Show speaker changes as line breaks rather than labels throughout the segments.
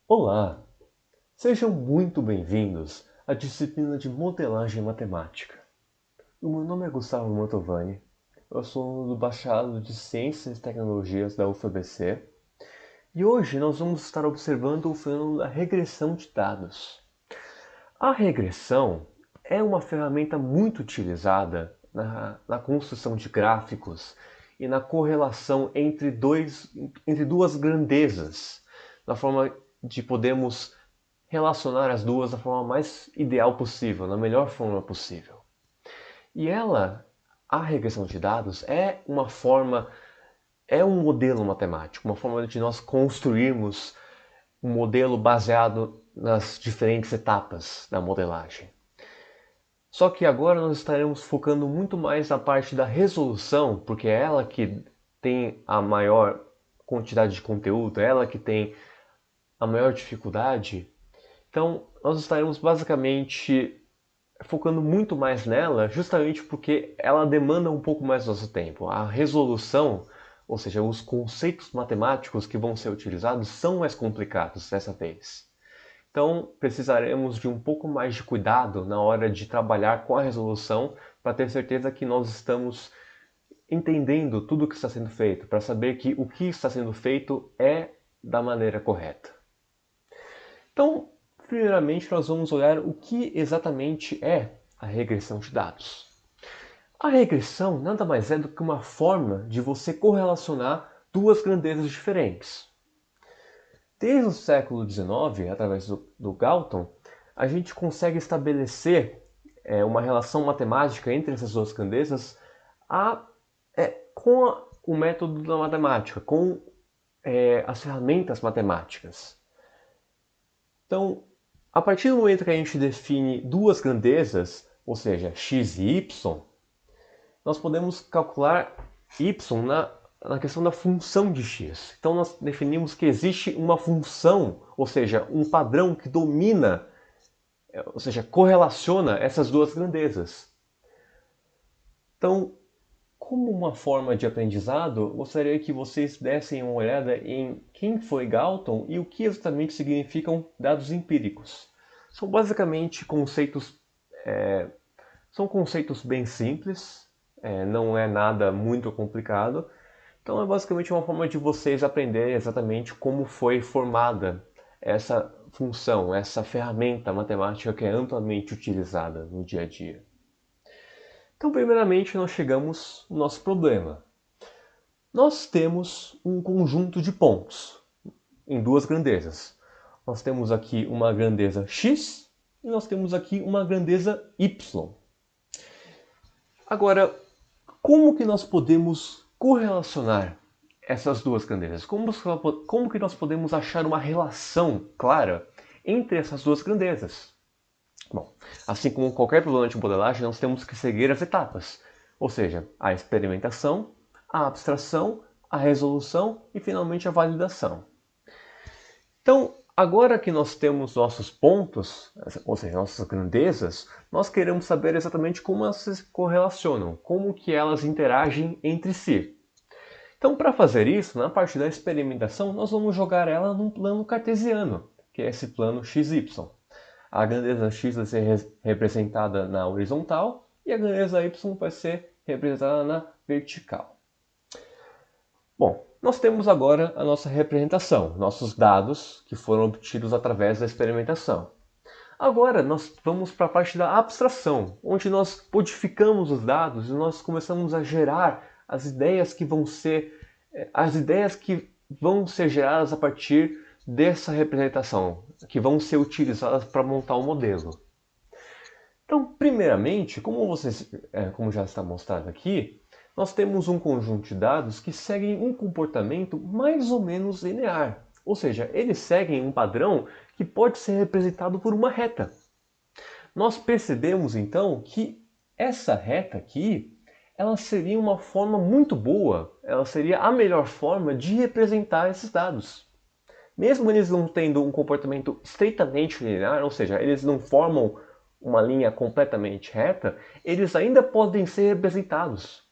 Olá, sejam muito bem-vindos à disciplina de modelagem matemática. O meu nome é Gustavo Mantovani, eu sou aluno do Bacharelado de Ciências e Tecnologias da UFABC e hoje nós vamos estar observando o fenômeno da regressão de dados. A regressão é uma ferramenta muito utilizada na construção de gráficos e na correlação entre duas grandezas, na forma de podermos relacionar as duas da forma mais ideal possível, na melhor forma possível. E a regressão de dados, é um modelo matemático, uma forma de nós construirmos um modelo baseado nas diferentes etapas da modelagem. Só que agora nós estaremos focando muito mais na parte da resolução, porque é ela que tem a maior quantidade de conteúdo, é ela que tem a maior dificuldade. Então, nós estaremos basicamente focando muito mais nela, justamente porque ela demanda um pouco mais do nosso tempo. A resolução, ou seja, os conceitos matemáticos que vão ser utilizados são mais complicados dessa vez. Então, precisaremos de um pouco mais de cuidado na hora de trabalhar com a resolução para ter certeza que nós estamos entendendo tudo o que está sendo feito, para saber que o que está sendo feito é da maneira correta. Então, primeiramente, nós vamos olhar o que exatamente é a regressão de dados. A regressão nada mais é do que uma forma de você correlacionar duas grandezas diferentes. Desde o século XIX, através do Galton, a gente consegue estabelecer uma relação matemática entre essas duas grandezas com o método da matemática, com as ferramentas matemáticas. Então, a partir do momento que a gente define duas grandezas, ou seja, x e y, nós podemos calcular y na questão da função de x. Então nós definimos que existe uma função, ou seja, um padrão que domina, ou seja, correlaciona essas duas grandezas. Então, como uma forma de aprendizado, gostaria que vocês dessem uma olhada em quem foi Galton e o que exatamente significam dados empíricos. São basicamente são conceitos bem simples, não é nada muito complicado. Então é basicamente uma forma de vocês aprenderem exatamente como foi formada essa função, essa ferramenta matemática que é amplamente utilizada no dia a dia. Então, primeiramente, nós chegamos no nosso problema. Nós temos um conjunto de pontos em duas grandezas. Nós temos aqui uma grandeza x e nós temos aqui uma grandeza y. Agora, como que nós podemos correlacionar essas duas grandezas? Como que nós podemos achar uma relação clara entre essas duas grandezas? Bom, assim como qualquer problema de modelagem, nós temos que seguir as etapas, ou seja, a experimentação, a abstração, a resolução e finalmente a validação. Então, agora que nós temos nossos pontos, ou seja, nossas grandezas, nós queremos saber exatamente como elas se correlacionam, como que elas interagem entre si. Então, para fazer isso, na parte da experimentação, nós vamos jogar ela num plano cartesiano, que é esse plano xy. A grandeza x vai ser representada na horizontal e a grandeza y vai ser representada na vertical. Bom, nós temos agora a nossa representação, nossos dados que foram obtidos através da experimentação. Agora nós vamos para a parte da abstração, onde nós codificamos os dados e nós começamos a gerar as ideias que vão ser geradas a partir dessa representação, que vão ser utilizadas para montar o modelo. Então, primeiramente, como já está mostrado aqui, nós temos um conjunto de dados que seguem um comportamento mais ou menos linear. Ou seja, eles seguem um padrão que pode ser representado por uma reta. Nós percebemos então que essa reta aqui, ela seria uma forma muito boa, ela seria a melhor forma de representar esses dados. Mesmo eles não tendo um comportamento estritamente linear, ou seja, eles não formam uma linha completamente reta, eles ainda podem ser representados.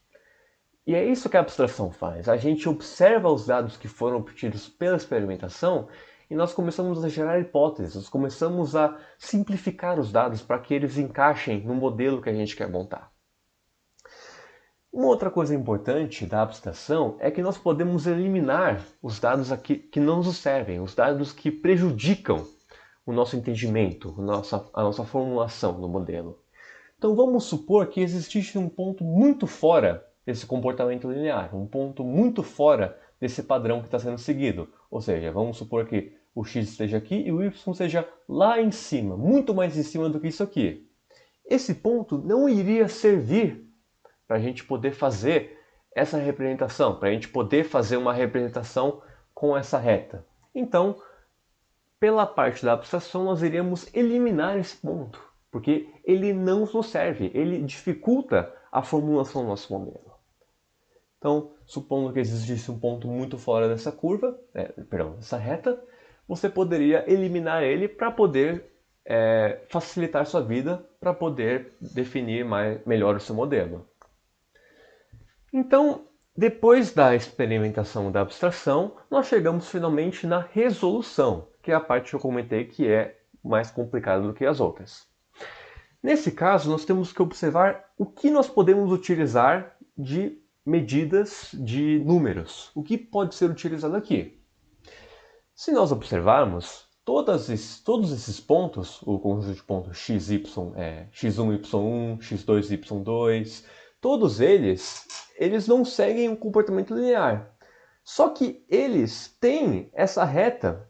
E é isso que a abstração faz. A gente observa os dados que foram obtidos pela experimentação e nós começamos a gerar hipóteses, nós começamos a simplificar os dados para que eles encaixem no modelo que a gente quer montar. Uma outra coisa importante da abstração é que nós podemos eliminar os dados aqui que não nos servem, os dados que prejudicam o nosso entendimento, a nossa formulação no modelo. Então vamos supor que existisse um ponto muito fora desse comportamento linear, um ponto muito fora desse padrão que está sendo seguido. Ou seja, vamos supor que o x esteja aqui e o y seja lá em cima, muito mais em cima do que isso aqui. Esse ponto não iria servir para a gente poder fazer essa representação, para a gente poder fazer uma representação com essa reta. Então, pela parte da abstração, nós iríamos eliminar esse ponto, porque ele não nos serve, ele dificulta a formulação do nosso modelo. Então, supondo que existisse um ponto muito fora dessa curva, dessa reta, você poderia eliminar ele para poder facilitar sua vida, para poder definir melhor o seu modelo. Então, depois da experimentação da abstração, nós chegamos finalmente na resolução, que é a parte que eu comentei que é mais complicada do que as outras. Nesse caso, nós temos que observar o que nós podemos utilizar de medidas de números. O que pode ser utilizado aqui? Se nós observarmos, todos esses pontos, o conjunto de pontos x, y, x1, y1, x2, y2, todos eles não seguem um comportamento linear. Só que eles têm essa reta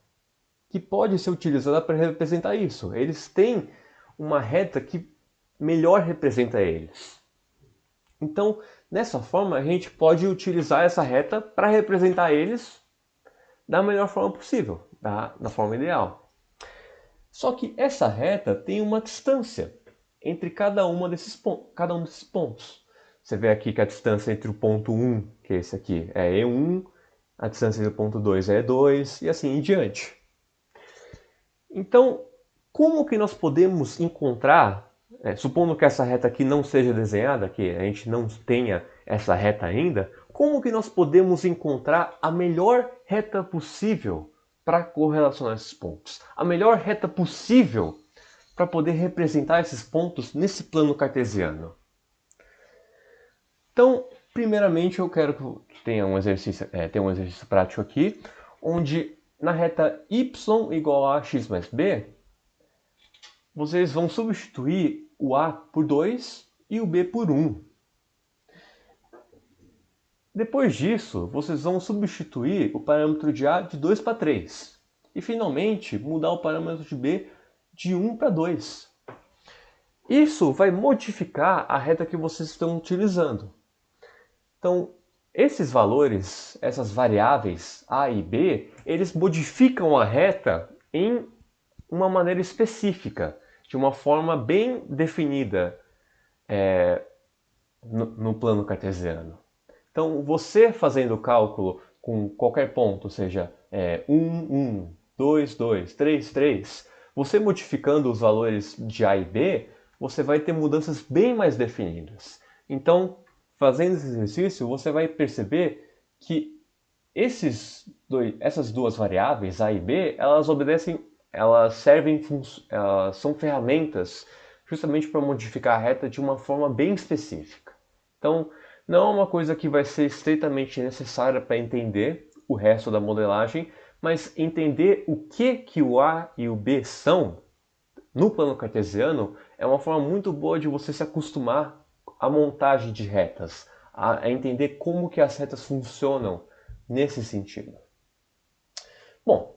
que pode ser utilizada para representar isso. Eles têm uma reta que melhor representa eles. Então, dessa forma, a gente pode utilizar essa reta para representar eles da melhor forma possível, da forma ideal. Só que essa reta tem uma distância entre cada um desses pontos. Você vê aqui que a distância entre o ponto 1, que é esse aqui, é E1, a distância entre o ponto 2 é E2 e assim em diante. Então, como que nós podemos encontrar, supondo que essa reta aqui não seja desenhada, que a gente não tenha essa reta ainda, como que nós podemos encontrar a melhor reta possível para correlacionar esses pontos? A melhor reta possível para poder representar esses pontos nesse plano cartesiano? Então, primeiramente eu quero que tenha um exercício prático aqui, onde na reta y igual a x mais b, vocês vão substituir o a por 2 e o b por 1. Depois disso, vocês vão substituir o parâmetro de a de 2 para 3. E finalmente, mudar o parâmetro de b de 1 para 2. Isso vai modificar a reta que vocês estão utilizando. Então, esses valores, essas variáveis a e b, eles modificam a reta em uma maneira específica, de uma forma bem definida no plano cartesiano. Então, você fazendo o cálculo com qualquer ponto, seja 1, 1, 2, 2, 3, 3, você modificando os valores de a e b, você vai ter mudanças bem mais definidas. Então, fazendo esse exercício, você vai perceber que essas duas variáveis, a e b, elas são ferramentas justamente para modificar a reta de uma forma bem específica. Então, não é uma coisa que vai ser estritamente necessária para entender o resto da modelagem, mas entender o que o a e o b são no plano cartesiano é uma forma muito boa de você se acostumar à montagem de retas, a entender como que as retas funcionam nesse sentido. Bom,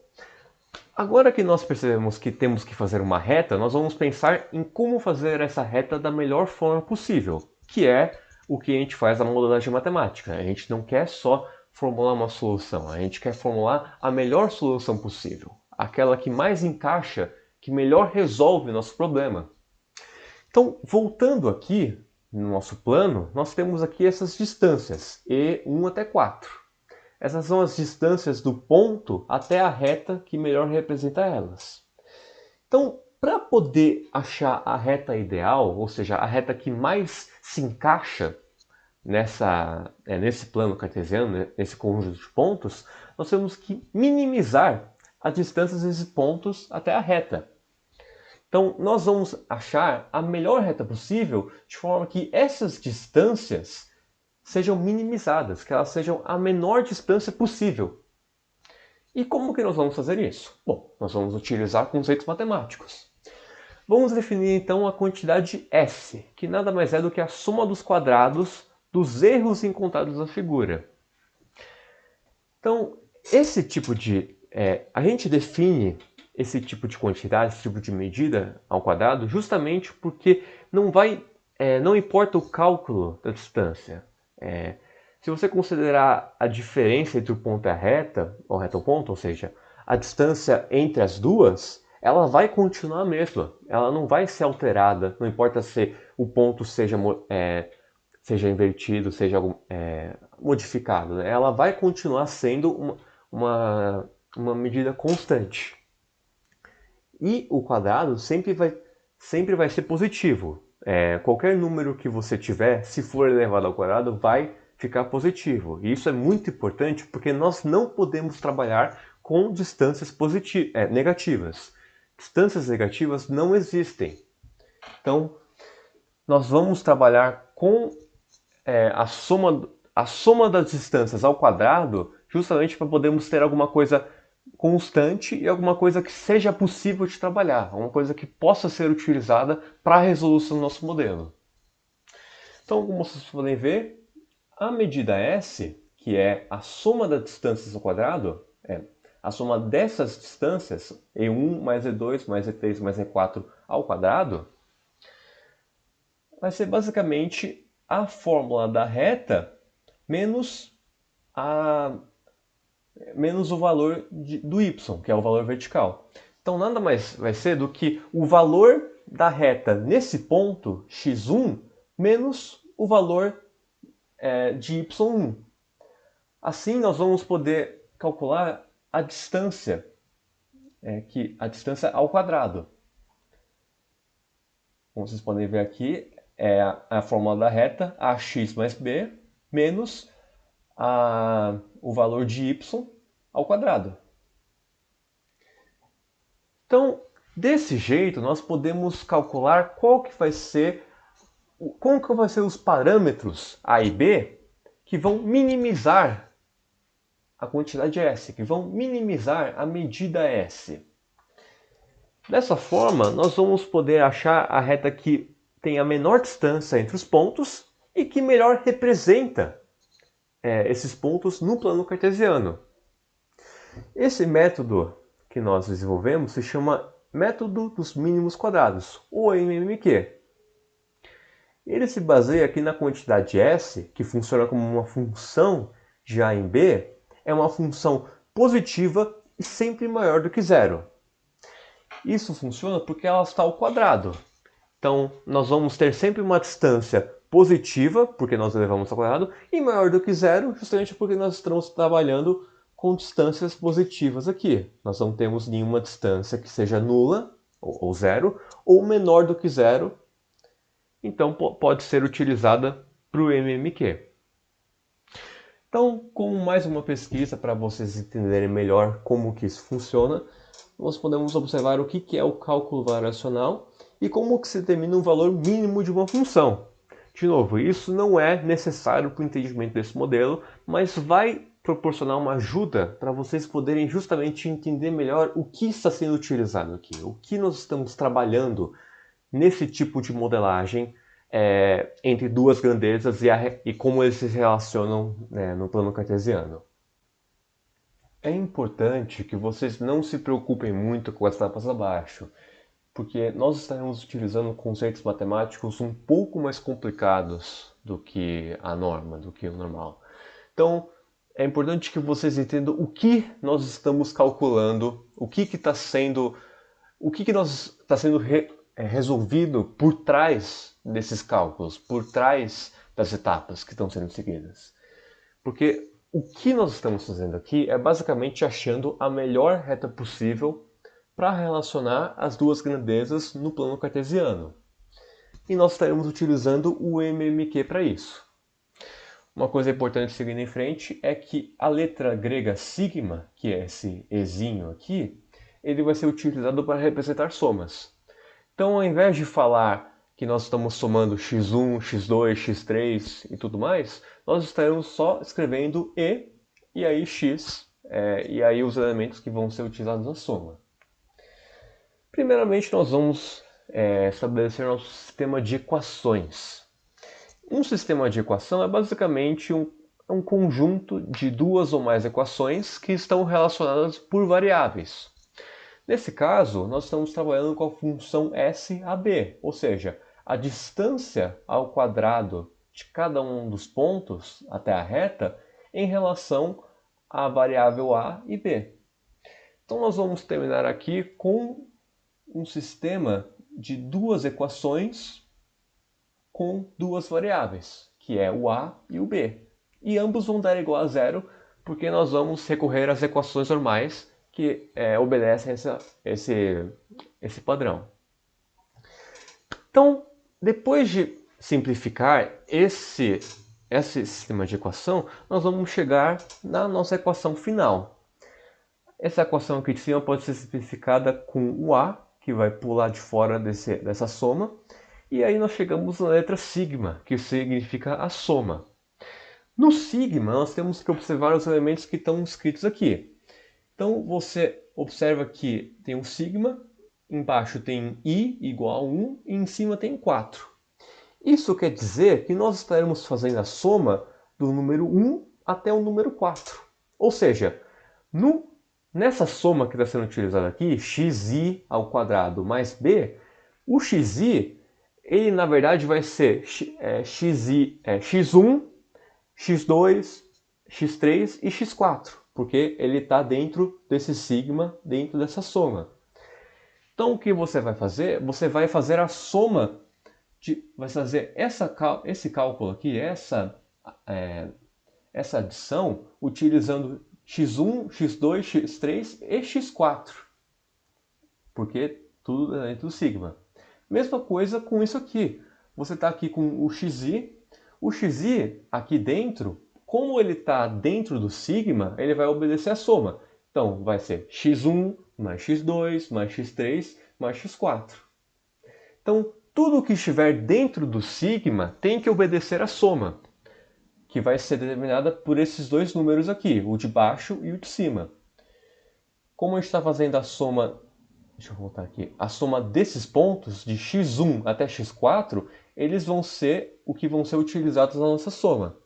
agora que nós percebemos que temos que fazer uma reta, nós vamos pensar em como fazer essa reta da melhor forma possível, que é o que a gente faz na modelagem matemática. A gente não quer só formular uma solução, a gente quer formular a melhor solução possível, aquela que mais encaixa, que melhor resolve o nosso problema. Então, voltando aqui no nosso plano, nós temos aqui essas distâncias, E1 até 4. Essas são as distâncias do ponto até a reta que melhor representa elas. Então, para poder achar a reta ideal, ou seja, a reta que mais se encaixa nesse plano cartesiano, nesse conjunto de pontos, nós temos que minimizar as distâncias desses pontos até a reta. Então, nós vamos achar a melhor reta possível de forma que essas distâncias sejam minimizadas, que elas sejam a menor distância possível. E como que nós vamos fazer isso? Bom, nós vamos utilizar conceitos matemáticos. Vamos definir então a quantidade S, que nada mais é do que a soma dos quadrados dos erros encontrados na figura. Então, a gente define esse tipo de quantidade, esse tipo de medida ao quadrado, justamente porque não importa o cálculo da distância. Se você considerar a diferença entre o ponto e a reta, ou reta ao ponto, ou seja, a distância entre as duas, ela vai continuar a mesma. Ela não vai ser alterada, não importa se o ponto seja invertido, seja modificado. Né? Ela vai continuar sendo uma medida constante. E o quadrado sempre vai ser positivo. Qualquer número que você tiver, se for elevado ao quadrado, vai ficar positivo. E isso é muito importante porque nós não podemos trabalhar com distâncias negativas. Distâncias negativas não existem. Então, nós vamos trabalhar com a soma das distâncias ao quadrado, justamente para podermos ter alguma coisa constante e alguma coisa que seja possível de trabalhar, alguma coisa que possa ser utilizada para a resolução do nosso modelo. Então, como vocês podem ver, a medida S, que é a soma das distâncias ao quadrado, a soma dessas distâncias, E1 mais E2 mais E3 mais E4 ao quadrado, vai ser basicamente a fórmula da reta menos o valor do y, que é o valor vertical. Então nada mais vai ser do que o valor da reta nesse ponto, x1, menos o valor de y1. Assim nós vamos poder calcular a distância, a distância ao quadrado. Como vocês podem ver aqui, é a fórmula da reta, ax mais b, menos o valor de y ao quadrado. Então, desse jeito, nós podemos calcular como que vai ser os parâmetros a e b que vão minimizar a quantidade S, que vão minimizar a medida S. Dessa forma, nós vamos poder achar a reta que tem a menor distância entre os pontos e que melhor representa esses pontos no plano cartesiano. Esse método que nós desenvolvemos se chama método dos mínimos quadrados, ou MMQ. Ele se baseia aqui na quantidade S, que funciona como uma função de A em B, é uma função positiva e sempre maior do que zero. Isso funciona porque ela está ao quadrado. Então, nós vamos ter sempre uma distância positiva, porque nós elevamos ao quadrado, e maior do que zero, justamente porque nós estamos trabalhando com distâncias positivas aqui. Nós não temos nenhuma distância que seja nula, ou zero, ou menor do que zero. Então, pode ser utilizada para o MMQ. Então, como mais uma pesquisa para vocês entenderem melhor como que isso funciona, nós podemos observar o que é o cálculo variacional e como que se determina um valor mínimo de uma função. De novo, isso não é necessário para o entendimento desse modelo, mas vai proporcionar uma ajuda para vocês poderem justamente entender melhor o que está sendo utilizado aqui, o que nós estamos trabalhando nesse tipo de modelagem entre duas grandezas e como eles se relacionam no plano cartesiano. É importante que vocês não se preocupem muito com as etapas abaixo, porque nós estaremos utilizando conceitos matemáticos um pouco mais complicados do que a norma, do que o normal. Então, é importante que vocês entendam o que nós estamos calculando, o que está sendo resolvido por trás desses cálculos, por trás das etapas que estão sendo seguidas. Porque o que nós estamos fazendo aqui é basicamente achando a melhor reta possível para relacionar as duas grandezas no plano cartesiano. E nós estaremos utilizando o MMQ para isso. uma coisa importante seguindo em frente é que a letra grega sigma, que é esse ezinho aqui, ele vai ser utilizado para representar somas. Então, ao invés de falar que nós estamos somando x1, x2, x3 e tudo mais, nós estaremos só escrevendo e aí x, e aí os elementos que vão ser utilizados na soma. Primeiramente, nós vamos estabelecer nosso sistema de equações. Um sistema de equação é basicamente um conjunto de duas ou mais equações que estão relacionadas por variáveis. Nesse caso, nós estamos trabalhando com a função SAB, ou seja, a distância ao quadrado de cada um dos pontos até a reta em relação à variável A e B. Então nós vamos terminar aqui com um sistema de duas equações com duas variáveis, que é o A e o B. E ambos vão dar igual a zero, porque nós vamos recorrer às equações normais que obedecem esse padrão. Então, depois de simplificar esse sistema de equação, nós vamos chegar na nossa equação final. Essa equação aqui de cima pode ser simplificada com o A, que vai pular de fora dessa soma, e aí nós chegamos na letra sigma, que significa a soma. No sigma, nós temos que observar os elementos que estão escritos aqui. Então, você observa que tem um sigma, embaixo tem i igual a 1 e em cima tem 4. Isso quer dizer que nós estaremos fazendo a soma do número 1 até o número 4. Ou seja, nessa soma que está sendo utilizada aqui, xi ao quadrado mais b, o xi, ele na verdade vai ser x1, x2, x3 e x4, porque ele está dentro desse sigma, dentro dessa soma. Então o que você vai fazer? Você vai fazer a soma, vai fazer esse cálculo aqui, essa adição, utilizando x1, x2, x3 e x4, porque tudo é dentro do sigma. Mesma coisa com isso aqui. Você está aqui com o xi. O xi aqui dentro, como ele está dentro do sigma, ele vai obedecer a soma. Então, vai ser x1 mais x2 mais x3 mais x4. Então, tudo que estiver dentro do sigma tem que obedecer a soma, que vai ser determinada por esses dois números aqui, o de baixo e o de cima. Como a gente está fazendo a soma, deixa eu voltar aqui, a soma desses pontos, de x1 até x4, eles vão ser o que vão ser utilizados na nossa soma.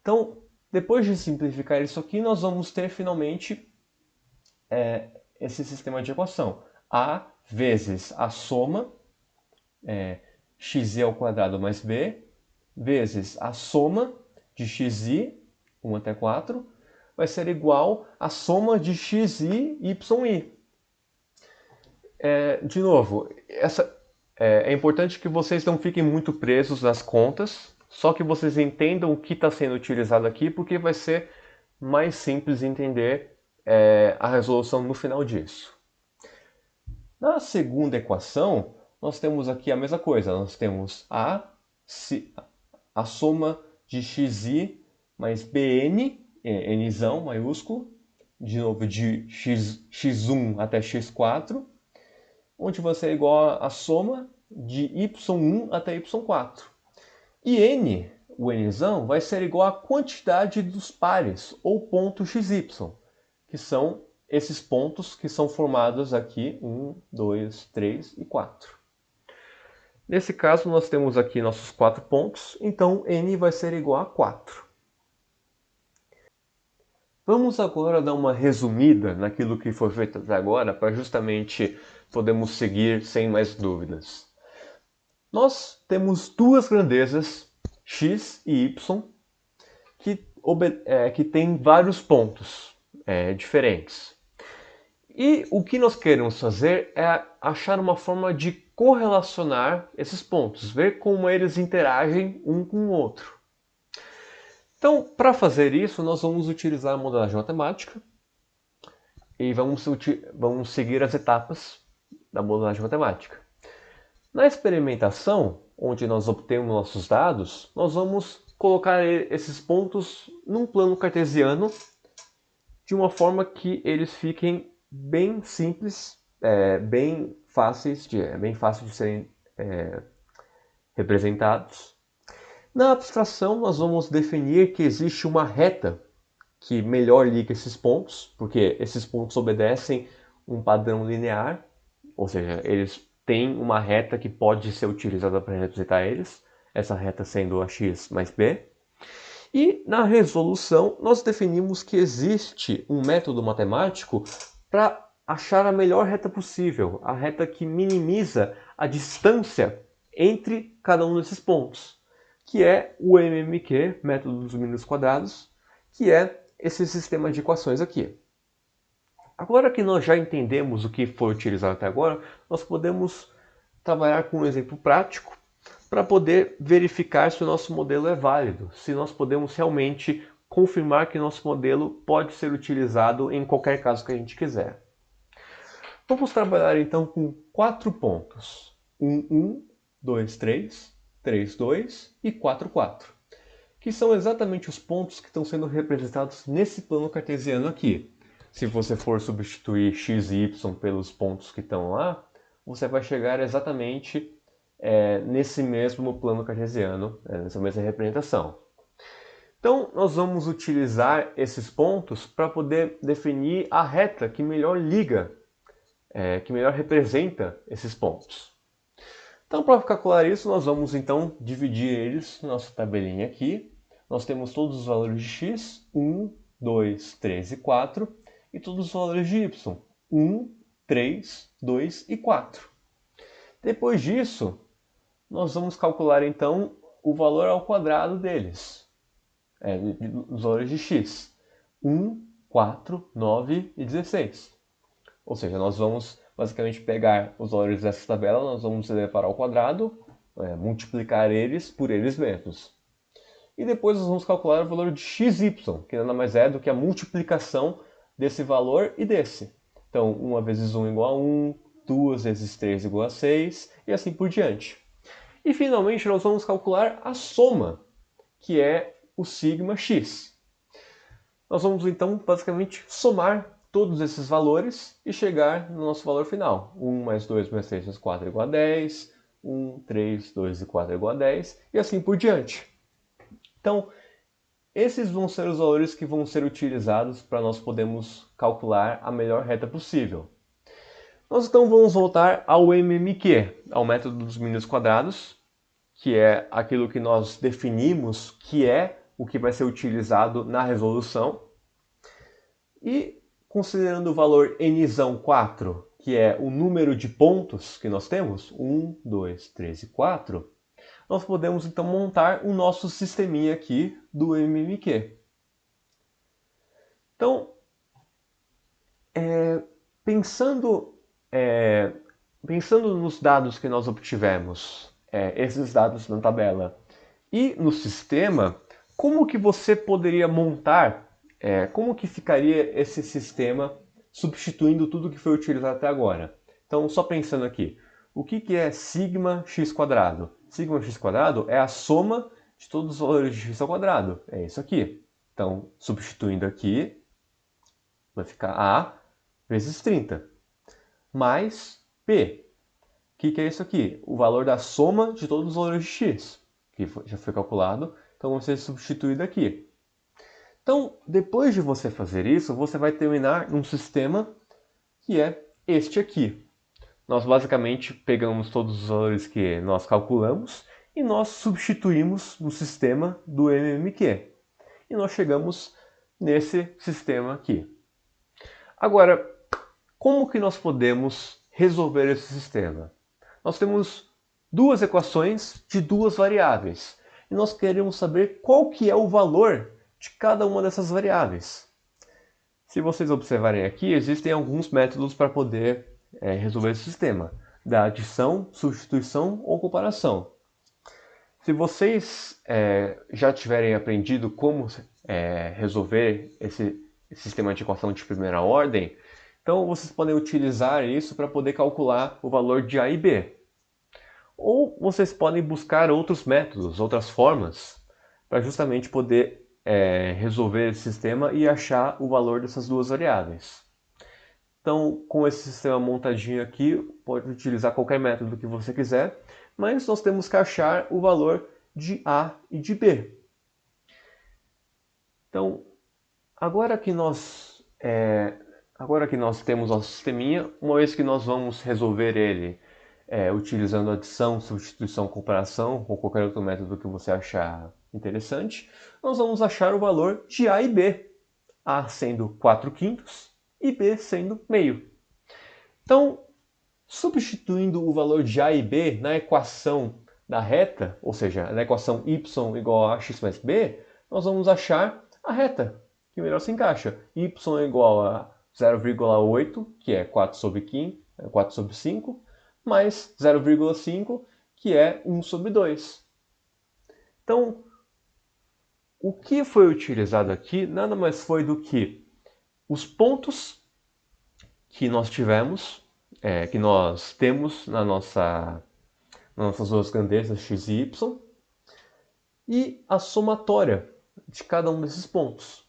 Então, depois de simplificar isso aqui, nós vamos ter finalmente esse sistema de equação. A vezes a soma, xi ao quadrado mais b, vezes a soma de xi, 1 até 4, vai ser igual à soma de xi e yi. De novo, é importante que vocês não fiquem muito presos nas contas, só que vocês entendam o que está sendo utilizado aqui, porque vai ser mais simples entender a resolução no final disso. Na segunda equação, nós temos aqui a mesma coisa. Nós temos a soma de xi mais bn, nzão maiúsculo, de novo de x1 até x4, onde vai ser igual à soma de y1 até y4. E n, o nzão, vai ser igual à quantidade dos pares, ou pontos xy, que são esses pontos que são formados aqui, 1, 2, 3 e 4. Nesse caso, nós temos aqui nossos 4 pontos, então n vai ser igual a 4. Vamos agora dar uma resumida naquilo que foi feito até agora, para justamente podermos seguir sem mais dúvidas. Nós temos duas grandezas, x e y, que têm vários pontos diferentes. E o que nós queremos fazer é achar uma forma de correlacionar esses pontos, ver como eles interagem um com o outro. Então, para fazer isso, nós vamos utilizar a modelagem matemática e vamos seguir as etapas da modelagem matemática. Na experimentação, onde nós obtemos nossos dados, nós vamos colocar esses pontos num plano cartesiano de uma forma que eles fiquem bem simples, bem fácil de serem representados. Na abstração, nós vamos definir que existe uma reta que melhor liga esses pontos, porque esses pontos obedecem um padrão linear, ou seja, eles têm uma reta que pode ser utilizada para representar eles, essa reta sendo a x mais b. E na resolução, nós definimos que existe um método matemático para achar a melhor reta possível, a reta que minimiza a distância entre cada um desses pontos, que é o MMQ, método dos mínimos quadrados, que é esse sistema de equações aqui. Agora que nós já entendemos o que foi utilizado até agora, nós podemos trabalhar com um exemplo prático para poder verificar se o nosso modelo é válido, se nós podemos realmente confirmar que nosso modelo pode ser utilizado em qualquer caso que a gente quiser. Vamos trabalhar então com 4 pontos: 1, 2, 3, 3, 2 e 4, 4, que são exatamente os pontos que estão sendo representados nesse plano cartesiano aqui. Se você for substituir x e y pelos pontos que estão lá, você vai chegar exatamente nesse mesmo plano cartesiano, nessa mesma representação. Então, nós vamos utilizar esses pontos para poder definir a reta que melhor liga, que melhor representa esses pontos. Então, para calcular isso, nós vamos então dividir eles na nossa tabelinha aqui. Nós temos todos os valores de x, 1, 2, 3 e 4, e todos os valores de y, 1, 3, 2 e 4. Depois disso, nós vamos calcular então o valor ao quadrado deles, dos valores de x, 1, 4, 9 e 16. Ou seja, nós vamos basicamente pegar os valores dessa tabela, nós vamos elevar ao quadrado, multiplicar eles por eles mesmos. E depois nós vamos calcular o valor de xy, que nada mais é do que a multiplicação desse valor e desse. Então, 1 vezes 1 igual a 1, 2 vezes 3 igual a 6, e assim por diante. E finalmente nós vamos calcular a soma, que é o sigma x. Nós vamos então basicamente somar todos esses valores e chegar no nosso valor final. 1 mais 2 mais 3 mais 4 igual a 10, 1, 3, 2 e 4 igual a 10, e assim por diante. Então, esses vão ser os valores que vão ser utilizados para nós podermos calcular a melhor reta possível. Nós então vamos voltar ao MMQ, ao método dos mínimos quadrados, que é aquilo que nós definimos que é o que vai ser utilizado na resolução. E considerando o valor n4, que é o número de pontos que nós temos, 1, 2, 3 e 4, nós podemos então montar o nosso sisteminha aqui do MMQ. Então, pensando nos dados que nós obtivemos, esses dados na tabela, e no sistema, como que você poderia montar, como que ficaria esse sistema substituindo tudo que foi utilizado até agora? Então, só pensando aqui, o que é sigma x quadrado? Sigma x quadrado é a soma de todos os valores de x ao quadrado. É isso aqui. Então, substituindo aqui, vai ficar A vezes 30. Mais P. O que é isso aqui? O valor da soma de todos os valores de x, que já foi calculado. Então, vai ser substituído aqui. Então, depois de você fazer isso, você vai terminar num sistema que é este aqui. Nós basicamente pegamos todos os valores que nós calculamos e nós substituímos no sistema do MMQ. E nós chegamos nesse sistema aqui. Agora, como que nós podemos resolver esse sistema? Nós temos duas equações de duas variáveis. E nós queremos saber qual que é o valor de cada uma dessas variáveis. Se vocês observarem aqui, existem alguns métodos para poder resolver esse sistema, da adição, substituição ou comparação. Se vocês já tiverem aprendido como resolver esse sistema de equação de primeira ordem, então vocês podem utilizar isso para poder calcular o valor de A e B. Ou vocês podem buscar outros métodos, outras formas, para justamente poder resolver esse sistema e achar o valor dessas duas variáveis. Então, com esse sistema montadinho aqui, pode utilizar qualquer método que você quiser, mas nós temos que achar o valor de A e de B. Então, agora que nós temos nosso sisteminha, uma vez que nós vamos resolver ele utilizando adição, substituição, comparação, ou qualquer outro método que você achar interessante, nós vamos achar o valor de A e B. A sendo 4/5 e B sendo meio. Então, substituindo o valor de A e B na equação da reta, ou seja, na equação y igual a x mais b, nós vamos achar a reta que melhor se encaixa. Y é igual a 0,8, que é 4/5, mais 0,5, que é 1/2. Então, o que foi utilizado aqui nada mais foi do que os pontos que nós temos nas nossas duas grandezas x e y, e a somatória de cada um desses pontos,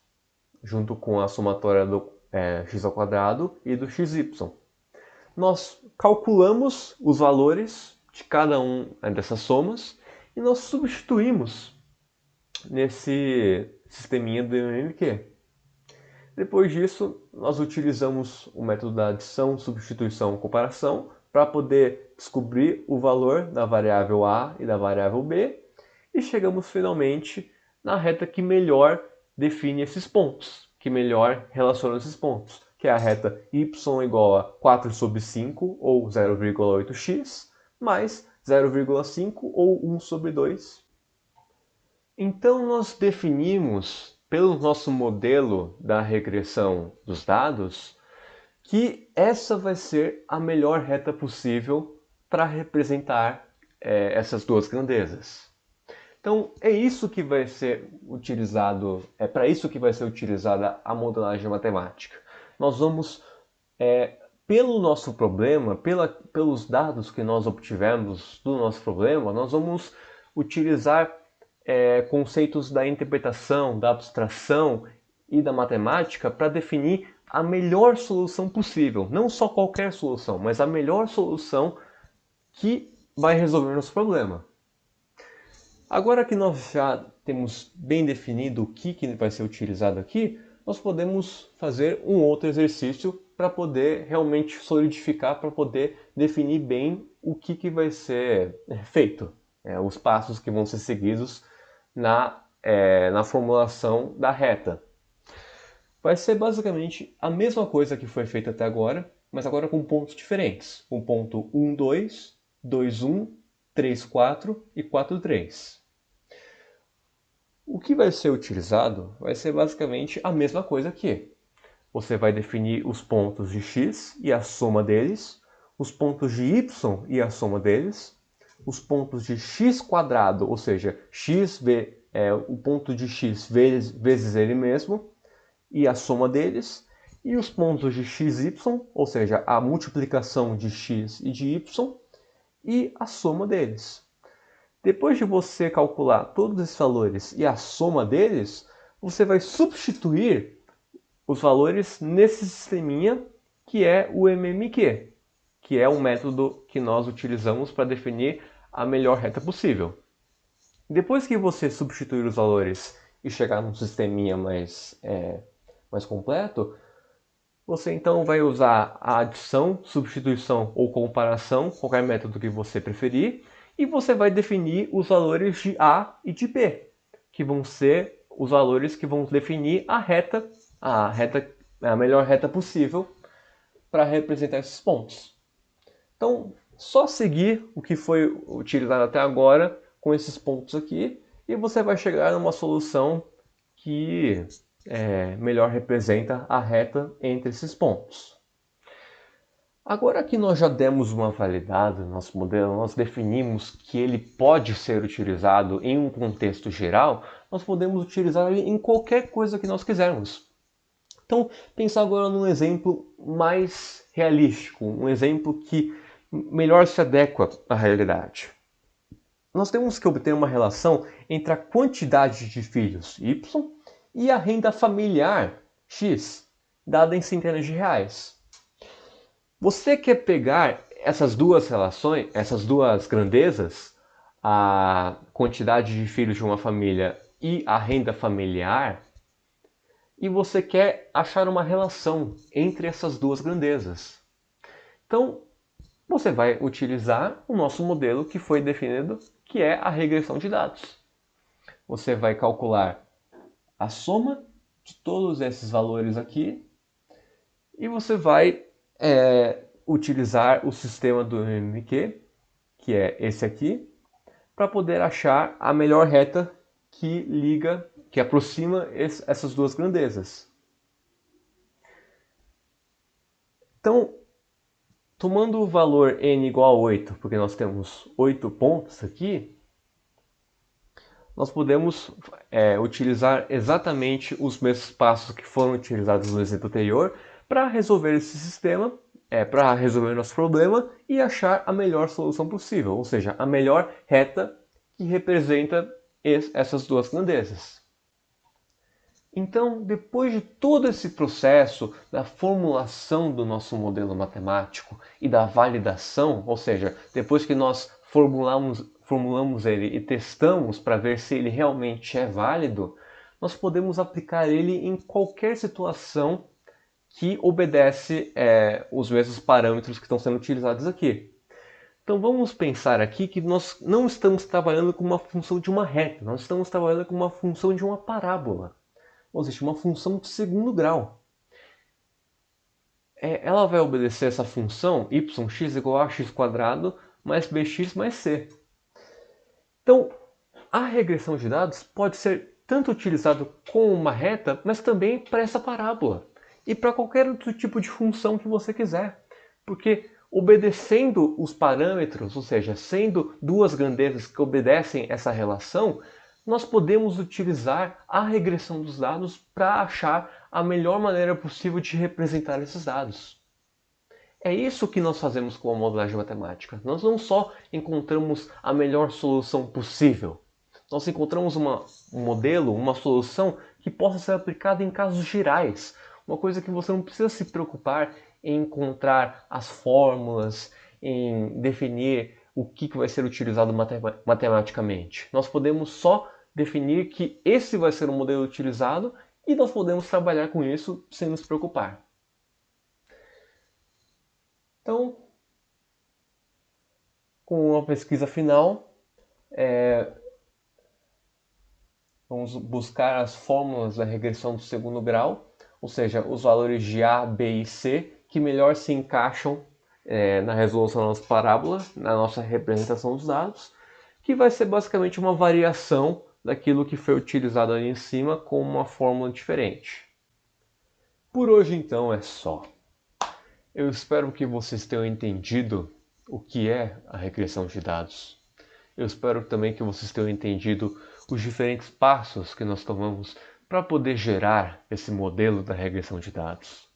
junto com a somatória do x² e do xy. Nós calculamos os valores de cada um dessas somas e nós substituímos nesse sisteminha do MMQ. Depois disso, nós utilizamos o método da adição, substituição e comparação para poder descobrir o valor da variável A e da variável B e chegamos finalmente na reta que melhor define esses pontos, que melhor relaciona esses pontos, que é a reta y igual a 4/5 ou 0,8x mais 0,5 ou 1/2. Então nós definimos, pelo nosso modelo da regressão dos dados, que essa vai ser a melhor reta possível para representar essas duas grandezas. Então é isso que vai ser utilizado, é para isso que vai ser utilizada a modelagem matemática. Nós vamos, pelo nosso problema, pelos dados que nós obtivemos do nosso problema, nós vamos utilizar conceitos da interpretação, da abstração e da matemática para definir a melhor solução possível. Não só qualquer solução, mas a melhor solução que vai resolver nosso problema. Agora que nós já temos bem definido o que vai ser utilizado aqui, nós podemos fazer um outro exercício para poder realmente solidificar, para poder definir bem o que vai ser feito, os passos que vão ser seguidos na formulação da reta. Vai ser basicamente a mesma coisa que foi feita até agora, mas agora com pontos diferentes. O ponto 1, 2, 2, 1, 3, 4 e 4, 3. O que vai ser utilizado vai ser basicamente a mesma coisa aqui. Você vai definir os pontos de x e a soma deles, os pontos de y e a soma deles, os pontos de x², ou seja, o ponto de x vezes ele mesmo, e a soma deles, e os pontos de xy, ou seja, a multiplicação de x e de y, e a soma deles. Depois de você calcular todos esses valores e a soma deles, você vai substituir os valores nesse sisteminha que é o MMQ, que é o método que nós utilizamos para definir a melhor reta possível. Depois que você substituir os valores e chegar num sisteminha mais completo, você então vai usar a adição, substituição ou comparação, qualquer método que você preferir, e você vai definir os valores de A e de B, que vão ser os valores que vão definir a melhor reta possível para representar esses pontos. Então, só seguir o que foi utilizado até agora com esses pontos aqui e você vai chegar numa solução que melhor representa a reta entre esses pontos. Agora que nós já demos uma validade no nosso modelo, nós definimos que ele pode ser utilizado em um contexto geral, nós podemos utilizar ele em qualquer coisa que nós quisermos. Então, pensar agora num exemplo mais realístico, um exemplo que melhor se adequa à realidade. nós temos que obter uma relação entre a quantidade de filhos y e a renda familiar x, dada em centenas de reais. Você quer pegar essas duas relações, essas duas grandezas, a quantidade de filhos de uma família e a renda familiar, e você quer achar uma relação entre essas duas grandezas. Então, você vai utilizar o nosso modelo que foi definido, que é a regressão de dados. Você vai calcular a soma de todos esses valores aqui e você vai utilizar o sistema do MMQ, que é esse aqui, para poder achar a melhor reta que liga, que aproxima essas duas grandezas. Então, tomando o valor n igual a 8, porque nós temos 8 pontos aqui, nós podemos utilizar exatamente os mesmos passos que foram utilizados no exemplo anterior para resolver esse sistema, para resolver o nosso problema e achar a melhor solução possível, ou seja, a melhor reta que representa essas duas grandezas. Então, depois de todo esse processo da formulação do nosso modelo matemático e da validação, ou seja, depois que nós formulamos ele e testamos para ver se ele realmente é válido, nós podemos aplicar ele em qualquer situação que obedece os mesmos parâmetros que estão sendo utilizados aqui. Então vamos pensar aqui que nós não estamos trabalhando com uma função de uma reta, nós estamos trabalhando com uma função de uma parábola, ou seja, uma função de segundo grau. Ela vai obedecer essa função yx igual a x² mais bx mais c. Então, a regressão de dados pode ser tanto utilizado com uma reta, mas também para essa parábola. E para qualquer outro tipo de função que você quiser. Porque obedecendo os parâmetros, ou seja, sendo duas grandezas que obedecem essa relação, nós podemos utilizar a regressão dos dados para achar a melhor maneira possível de representar esses dados. É isso que nós fazemos com a modelagem matemática. Nós não só encontramos a melhor solução possível, nós encontramos um modelo, uma solução que possa ser aplicada em casos gerais. Uma coisa que você não precisa se preocupar em encontrar as fórmulas, em definir o que vai ser utilizado matematicamente. Nós podemos só definir que esse vai ser o modelo utilizado e nós podemos trabalhar com isso sem nos preocupar. Então, com a pesquisa final, vamos buscar as fórmulas da regressão do segundo grau, ou seja, os valores de A, B e C que melhor se encaixam na resolução da nossa parábola, na nossa representação dos dados, que vai ser basicamente uma variação daquilo que foi utilizado ali em cima com uma fórmula diferente. Por hoje, então, é só. Eu espero que vocês tenham entendido o que é a regressão de dados. Eu espero também que vocês tenham entendido os diferentes passos que nós tomamos para poder gerar esse modelo da regressão de dados.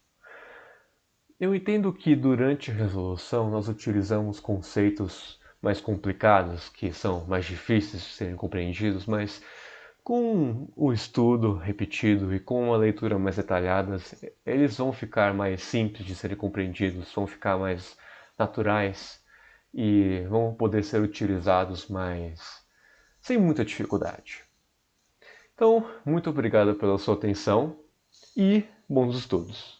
Eu entendo que durante a resolução nós utilizamos conceitos mais complicados, que são mais difíceis de serem compreendidos, mas com o estudo repetido e com uma leitura mais detalhada, eles vão ficar mais simples de serem compreendidos, vão ficar mais naturais e vão poder ser utilizados sem muita dificuldade. Então, muito obrigado pela sua atenção e bons estudos!